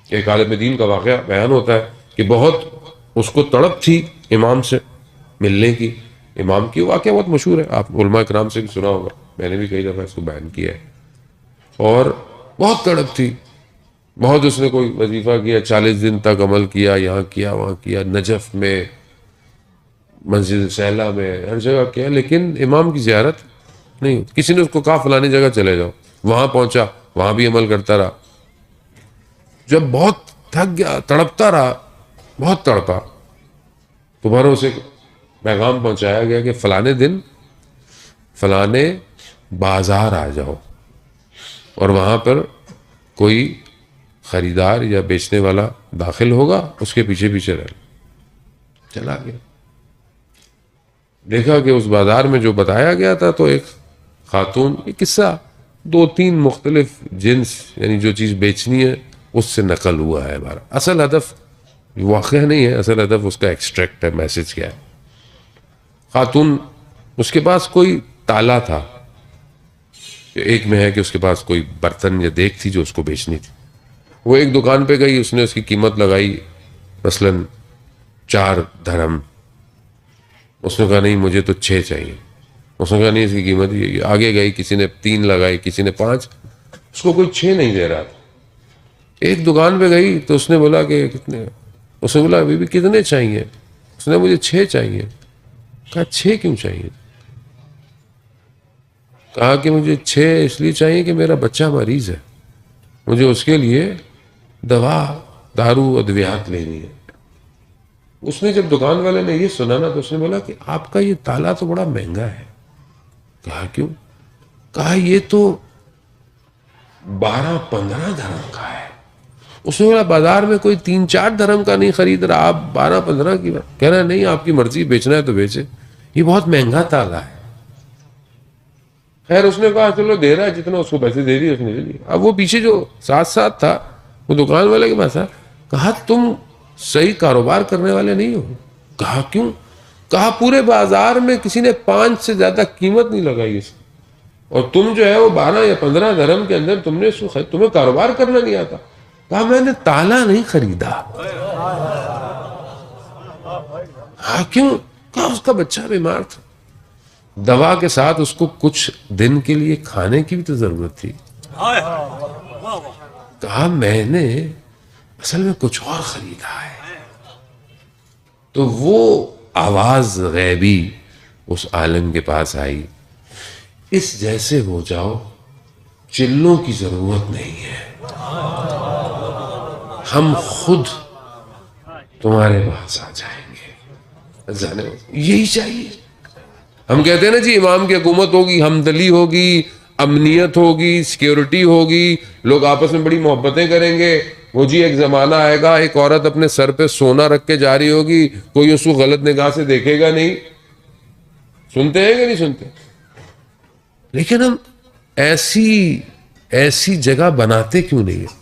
ایک عالم دین کا واقعہ بیان ہوتا ہے کہ بہت اس کو تڑپ تھی امام سے ملنے کی. امام کی واقعہ بہت مشہور ہے، آپ علماء کرام سے بھی سنا ہوگا، میں نے بھی کئی دفعہ اس کو بیان کیا ہے. اور بہت تڑپ تھی، بہت اس نے کوئی وظیفہ کیا، 40 دن تک عمل کیا، یہاں کیا وہاں کیا، نجف میں، مسجد سہلہ میں، ہر جگہ کیا، لیکن امام کی زیارت نہیں ہوتی. کسی نے اس کو کہا فلانی جگہ چلے جاؤ، وہاں پہنچا، وہاں بھی عمل کرتا رہا. جب بہت تھک گیا، تڑپتا رہا، بہت تڑپا، تو بھر اسے پیغام پہنچایا گیا کہ فلانے دن فلانے بازار آ جاؤ، اور وہاں پر کوئی خریدار یا بیچنے والا داخل ہوگا، اس کے پیچھے پیچھے رہ. چلا گیا، دیکھا کہ اس بازار میں جو بتایا گیا تھا تو ایک خاتون، یہ قصہ 2-3 مختلف جنس یعنی جو چیز بیچنی ہے اس سے نقل ہوا ہے ہمارا. اصل ہدف واقعہ نہیں ہے، اصل ہدف اس کا ایکسٹریکٹ ہے، میسج کیا ہے. خاتون، اس کے پاس کوئی تالا تھا، ایک میں ہے کہ اس کے پاس کوئی برتن یا دیگ تھی جو اس کو بیچنی تھی. وہ ایک دکان پہ گئی، اس نے اس کی قیمت لگائی مثلا 4 درہم. اس نے کہا نہیں مجھے تو 6 چاہیے. اس نے کہا نہیں اس کی قیمت یہ. آگے گئی، کسی نے 3 لگائی، کسی نے 5، اس کو کوئی 6 نہیں دے رہا تھا. ایک دکان پہ گئی تو اس نے بولا کہ کتنے؟ اس نے بولا بی کتنے چاہیے؟ اس نے مجھے 6 چاہیے. کہا 6 کیوں چاہیے؟ کہا کہ مجھے 6 اس لیے چاہیے کہ میرا بچہ مریض ہے، مجھے اس کے لیے دوا دارو ادویات لینی ہے. اس نے جب دکان والے نے یہ سنا نا تو اس نے بولا کہ آپ کا یہ تالا تو بڑا مہنگا ہے. کہا کیوں؟ کہا یہ تو 12-15 درہم کا ہے. اس نے بولا بازار میں کوئی 3-4 درہم کا نہیں خرید رہا، آپ 12-15 کی بات کہہ رہا ہے. نہیں آپ کی مرضی، بیچنا ہے تو بیچے، یہ بہت مہنگا تالا ہے. خیر اس نے کہا چلو دے رہا ہے جتنا، اس کو پیسے دے دیے، اس نے لے لیے. اب وہ پیچھے جو ساتھ تھا وہ دکان والے کے پاس تھا. کہا تم صحیح کاروبار کرنے والے نہیں ہو. کہا کیوں؟ کہا پورے بازار میں کسی نے 5 سے زیادہ قیمت نہیں لگائی اس کی، اور تم جو ہے وہ 12 یا 15 درہم کے اندر تم نے اس کو تمہیں کاروبار کرنا نہیں آتا. کہا میں نے تالا نہیں خریدا. ہاں کیوں؟ کہا اس کا بچہ بیمار تھا، دوا کے ساتھ اس کو کچھ دن کے لیے کھانے کی بھی تو ضرورت تھی. کہا میں نے اصل میں کچھ اور خریدا ہے. تو وہ آواز غیبی اس عالم کے پاس آئی، اس جیسے ہو جاؤ، چلوں کی ضرورت نہیں ہے، ہم خود تمہارے پاس آ جائیں گے. یہی چاہیے. ہم کہتے ہیں نا جی امام کی حکومت ہوگی، ہمدلی ہوگی، امنیت ہوگی، سیکیورٹی ہوگی، لوگ آپس میں بڑی محبتیں کریں گے. وہ جی ایک زمانہ آئے گا ایک عورت اپنے سر پہ سونا رکھ کے جا رہی ہوگی، کوئی اس کو غلط نگاہ سے دیکھے گا نہیں. سنتے ہیں کہ نہیں سنتے؟ لیکن ہم ایسی جگہ بناتے کیوں نہیں ہیں؟